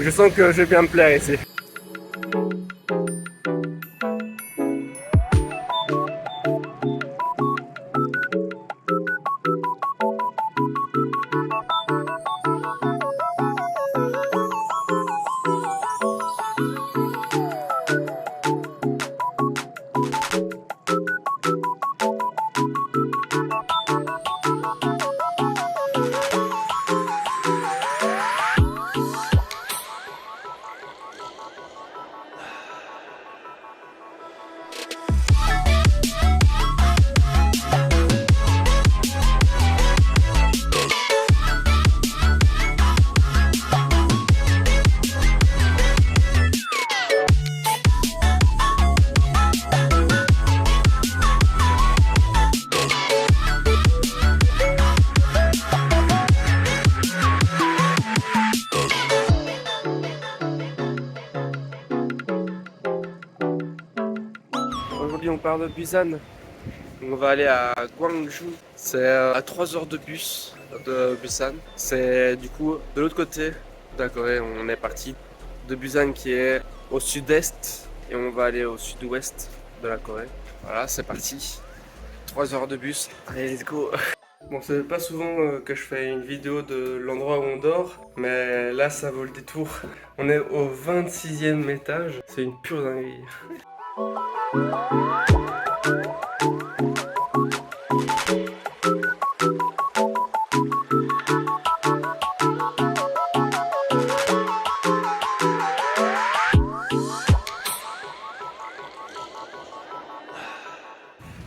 Je sens que je vais bien me plaire ici. Aujourd'hui on part de Busan, on va aller à Gwangju, c'est à 3 heures de bus de Busan, c'est du coup de l'autre côté de la Corée. On est parti de Busan qui est au sud-est et on va aller au sud-ouest de la Corée. Voilà, c'est parti, 3 heures de bus, allez let's go. Bon, c'est pas souvent que je fais une vidéo de l'endroit où on dort, mais là ça vaut le détour. On est au 26e étage, c'est une pure dinguerie.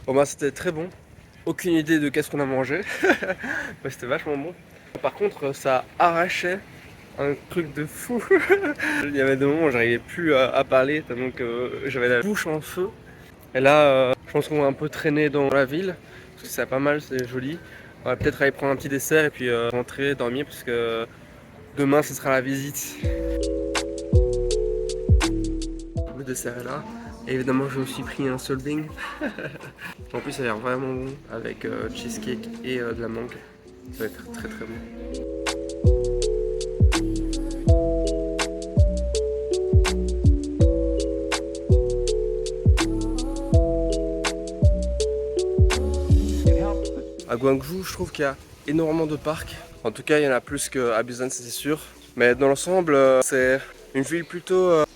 Bon bah c'était très bon, aucune idée de qu'est-ce qu'on a mangé, mais c'était vachement bon. Par contre ça arrachait un truc de fou. Il y avait des moments où j'arrivais plus à parler tellement que j'avais la bouche en feu. Et là je pense qu'on va un peu traîner dans la ville, parce que c'est pas mal, c'est joli. On va peut-être aller prendre un petit dessert et puis rentrer, dormir, parce que demain ce sera la visite. Le dessert est là. Et évidemment j'ai aussi pris un solbing. En plus ça a l'air vraiment bon avec cheesecake et de la mangue. Ça va être très très bon. À Gwangju je trouve qu'il y a énormément de parcs. En tout cas il y en a plus qu'à Busan, c'est sûr. Mais dans l'ensemble c'est une ville plutôt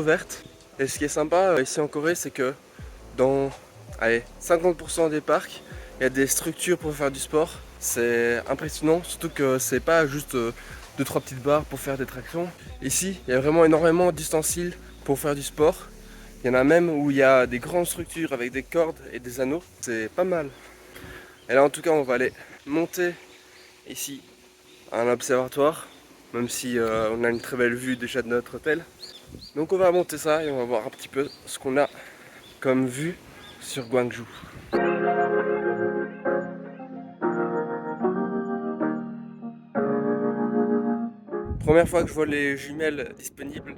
verte. Et ce qui est sympa ici en Corée, c'est que dans 50% des parcs, il y a des structures pour faire du sport. C'est impressionnant, surtout que c'est pas juste 2-3 petites barres pour faire des tractions. Ici, il y a vraiment énormément d'ustensiles pour faire du sport. Il y en a même où il y a des grandes structures avec des cordes et des anneaux. C'est pas mal. Et là, en tout cas, on va aller monter ici à un observatoire, même si on a une très belle vue déjà de notre hôtel. Donc on va monter ça et on va voir un petit peu ce qu'on a comme vue sur Gwangju. Première fois que je vois les jumelles disponibles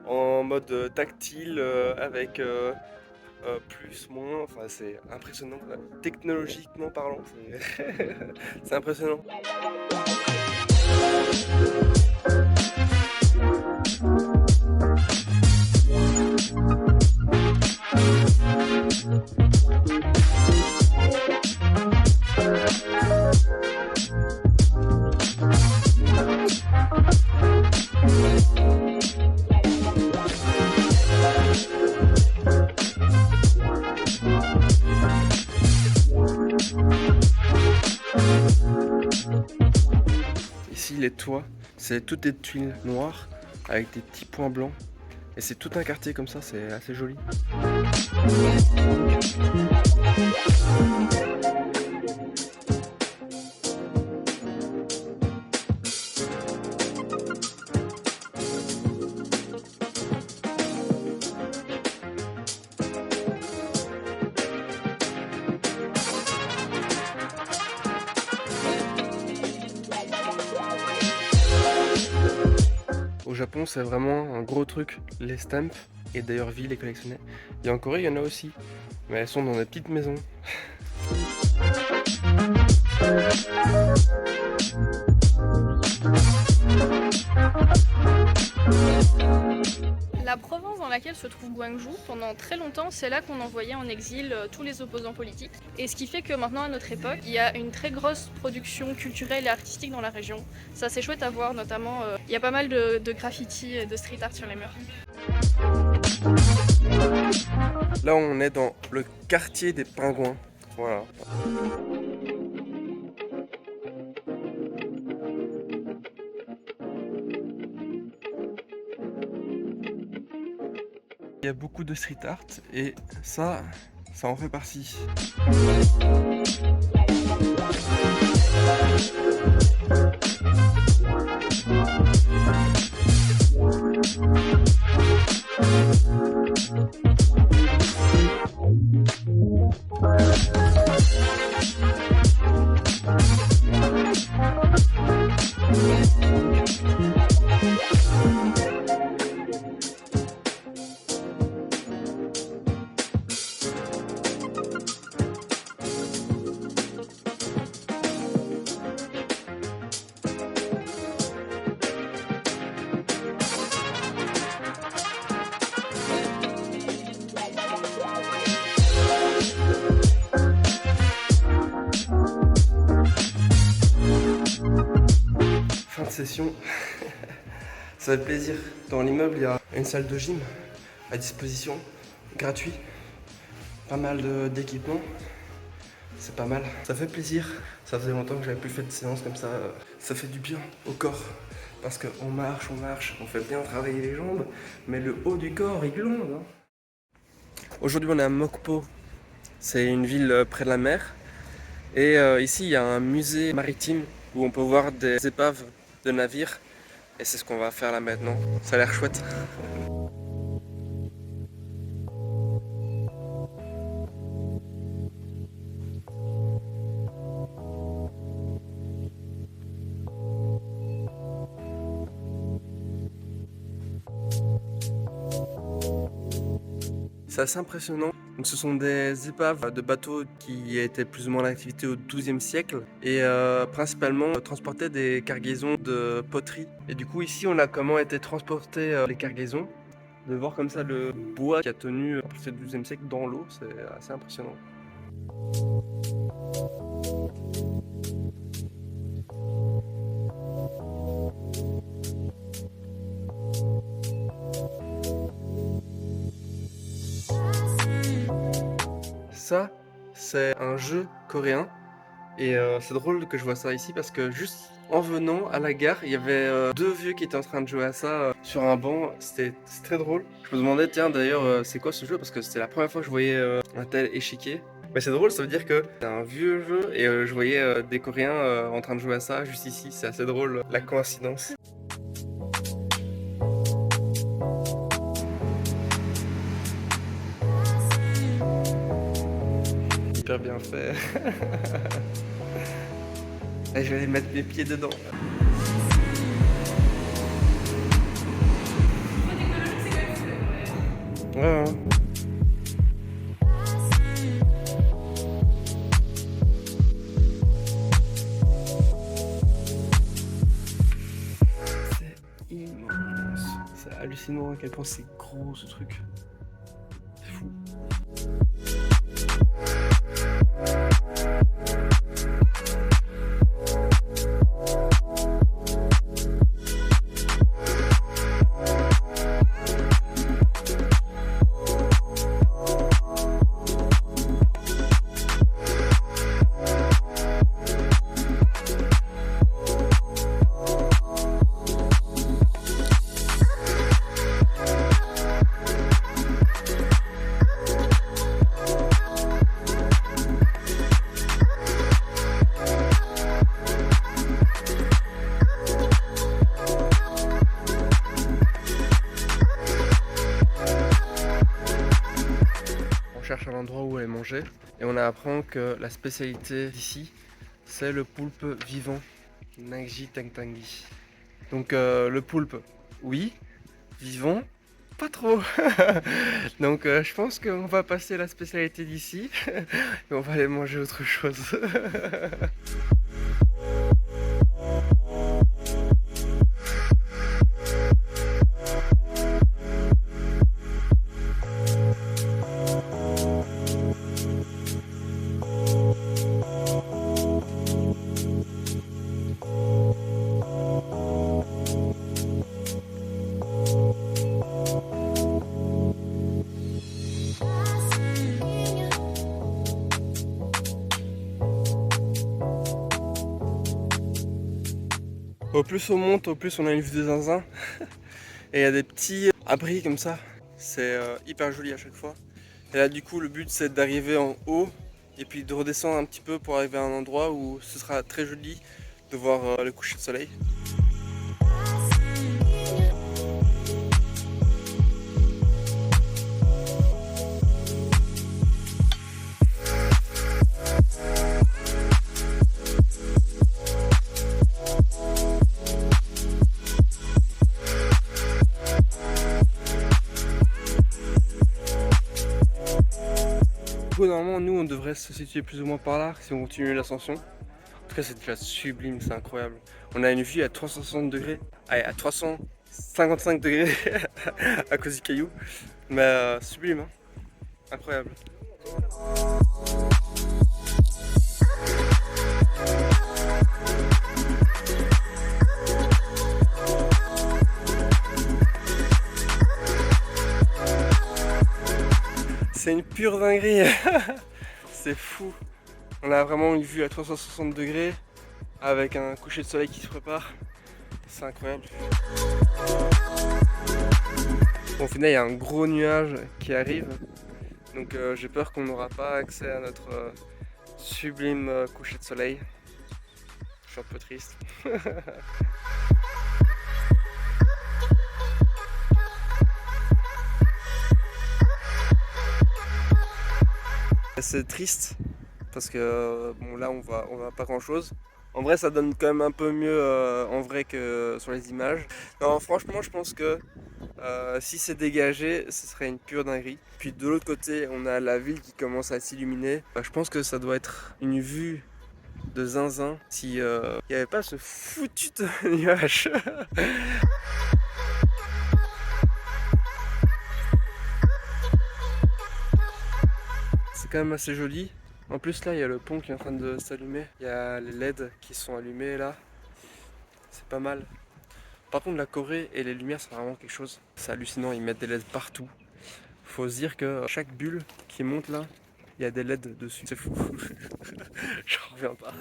en mode tactile avec plus, moins, enfin c'est impressionnant. Technologiquement parlant, c'est impressionnant. Ici les toits, c'est toutes des tuiles noires avec des petits points blancs. Et c'est tout un quartier comme ça, c'est assez joli. Au Japon, c'est vraiment un gros truc, les stamps, et d'ailleurs vie les collectionner. Et en Corée, il y en a aussi, mais elles sont dans des petites maisons. La province dans laquelle se trouve Gwangju, pendant très longtemps, c'est là qu'on envoyait en exil tous les opposants politiques. Et ce qui fait que maintenant, à notre époque, il y a une très grosse production culturelle et artistique dans la région. Ça, c'est chouette à voir, notamment, il y a pas mal de graffitis et de street art sur les murs. Là, on est dans le quartier des Pingouins. Voilà. Il y a beaucoup de street art et ça en fait partie. Fin de session, ça fait plaisir. Dans l'immeuble, il y a une salle de gym à disposition, gratuit, pas mal d'équipements, c'est pas mal. Ça fait plaisir, ça faisait longtemps que j'avais plus fait de séance comme ça fait du bien au corps. Parce qu'on marche, on fait bien travailler les jambes, mais le haut du corps, il gronde. Hein. Aujourd'hui, on est à Mokpo, c'est une ville près de la mer. Et ici, il y a un musée maritime où on peut voir des épaves de navires. Et c'est ce qu'on va faire là maintenant. Ça a l'air chouette. C'est assez impressionnant. Donc, ce sont des épaves de bateaux qui étaient plus ou moins en activité au XIIe siècle et principalement transportaient des cargaisons de poterie. Et du coup ici on a comment étaient transportées les cargaisons. De voir comme ça le bois qui a tenu à partir du XIIe siècle dans l'eau, c'est assez impressionnant. Ça, c'est un jeu coréen et c'est drôle que je vois ça ici parce que juste en venant à la gare, il y avait deux vieux qui étaient en train de jouer à ça sur un banc. C'est très drôle. Je me demandais, tiens, d'ailleurs, c'est quoi ce jeu? Parce que c'était la première fois que je voyais un tel échiquier. Mais c'est drôle, ça veut dire que c'est un vieux jeu et je voyais des Coréens en train de jouer à ça juste ici. C'est assez drôle, la coïncidence. Hyper bien fait. Et je vais aller mettre mes pieds dedans. Ouais. C'est immense. C'est hallucinant à quel point c'est gros ce truc. C'est fou. On cherche un endroit où aller manger et on apprend que la spécialité d'ici c'est le poulpe vivant, Nangji Tangtangi. Donc le poulpe, oui, vivant, pas trop. Donc je pense qu'on va passer la spécialité d'ici et on va aller manger autre chose. au plus on monte, au plus on a une vue de zinzin. Et il y a des petits abris comme ça. C'est hyper joli à chaque fois. Et là du coup le but c'est d'arriver en haut et puis de redescendre un petit peu pour arriver à un endroit où ce sera très joli de voir le coucher de soleil. Normalement nous on devrait se situer plus ou moins par là si on continue l'ascension. En tout cas c'est déjà sublime, c'est incroyable. On a une vue à 360 degrés, à 355 degrés à cause du caillou. Mais sublime, hein, incroyable. C'est une pure dinguerie. C'est fou. On a vraiment une vue à 360 degrés avec un coucher de soleil qui se prépare. C'est incroyable. Bon, au final, il y a un gros nuage qui arrive. Donc j'ai peur qu'on n'aura pas accès à notre sublime coucher de soleil. Je suis un peu triste. C'est triste parce que bon là on va pas grand chose. En vrai ça donne quand même un peu mieux en vrai que sur les images. Non franchement je pense que si c'est dégagé ce serait une pure dinguerie. Puis de l'autre côté on a la ville qui commence à s'illuminer. Je pense que ça doit être une vue de zinzin si il n'y avait pas ce foutu de nuage. C'est quand même assez joli. En plus là il y a le pont qui est en train de s'allumer. Il y a les LED qui sont allumés là. C'est pas mal. Par contre la Corée et les lumières c'est vraiment quelque chose. C'est hallucinant, ils mettent des LED partout. Faut se dire que chaque bulle qui monte là, il y a des LED dessus. C'est fou. J'en reviens pas.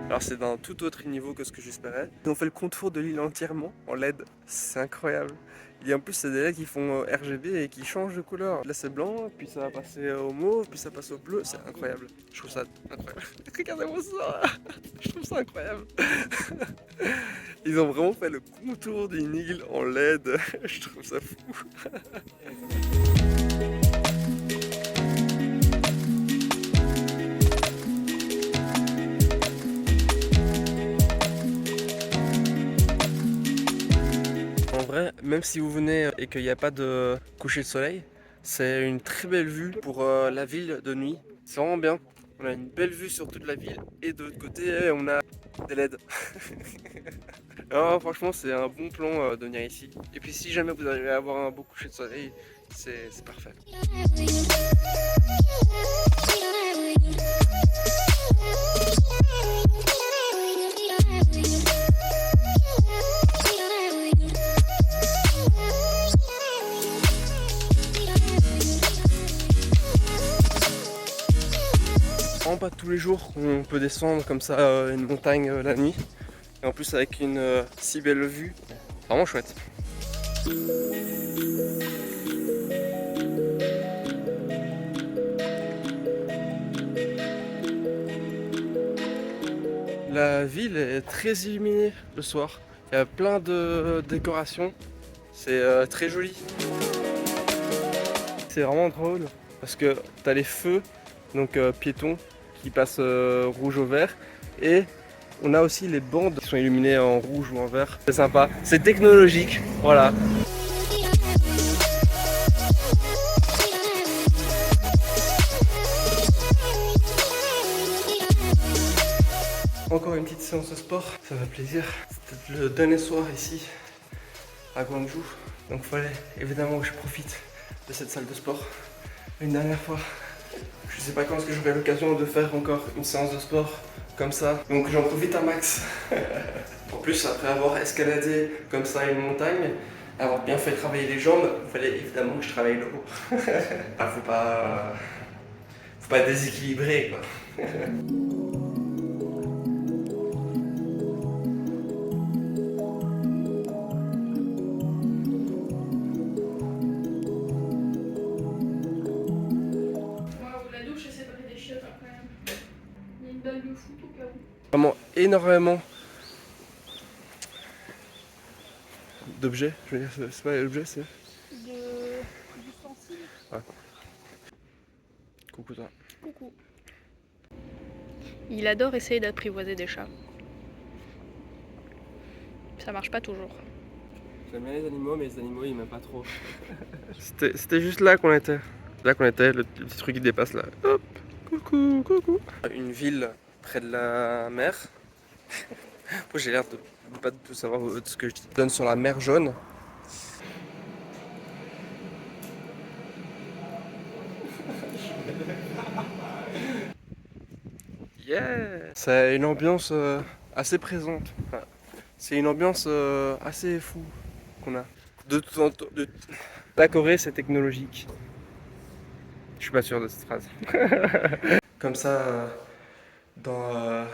Alors c'est d'un tout autre niveau que ce que j'espérais. Ils ont fait le contour de l'île entièrement en LED. C'est incroyable. Et en plus c'est des LED qui font RGB et qui changent de couleur. Là c'est blanc, puis ça va passer au mauve, puis ça passe au bleu. C'est incroyable. Je trouve ça incroyable. Regardez-moi ça. Je trouve ça incroyable. Ils ont vraiment fait le contour d'une île en LED. Je trouve ça fou. En vrai, même si vous venez et qu'il n'y a pas de coucher de soleil, c'est une très belle vue pour la ville de nuit. C'est vraiment bien. On a une belle vue sur toute la ville et de l'autre côté, on a des LED. Alors, franchement, c'est un bon plan de venir ici. Et puis, si jamais vous arrivez à avoir un beau coucher de soleil, c'est parfait. Vraiment pas tous les jours qu'on peut descendre comme ça une montagne la nuit. Et en plus avec une si belle vue, vraiment chouette. La ville est très illuminée le soir. Il y a plein de décorations. C'est très joli. C'est vraiment drôle parce que tu as les feux, donc piétons, qui passent rouge au vert. Et on a aussi les bandes qui sont illuminées en rouge ou en vert. C'est sympa, c'est technologique, voilà. Encore une petite séance de sport, ça fait plaisir. C'était le dernier soir ici à Gwangju. Donc il fallait évidemment que je profite de cette salle de sport une dernière fois. Je sais pas quand est-ce que j'aurai l'occasion de faire encore une séance de sport comme ça. Donc j'en profite un max. En plus, après avoir escaladé comme ça une montagne, avoir bien fait travailler les jambes, il fallait évidemment que je travaille le haut. Ah, faut pas déséquilibrer quoi. Waouh, la douche est séparée des chiottes hein, quand même. Il y a une balle de foot au cas où. Vraiment énormément d'objets. Je veux dire, c'est pas l'objet, c'est. D'ustensiles. Ouais. Coucou toi. Coucou. Il adore essayer d'apprivoiser des chats. Ça marche pas toujours. J'aime bien les animaux, mais les animaux ils m'aiment pas trop. C'était juste là qu'on était. Là qu'on était, le petit truc qui dépasse là. Hop, coucou, coucou. Une ville près de la mer. Moi j'ai l'air de pas de tout savoir ce que je donne sur la mer Jaune. Yeah. C'est une ambiance assez présente. Enfin, c'est une ambiance assez fou qu'on a. La Corée c'est technologique. Je suis pas sûr de cette phrase. Comme ça, dans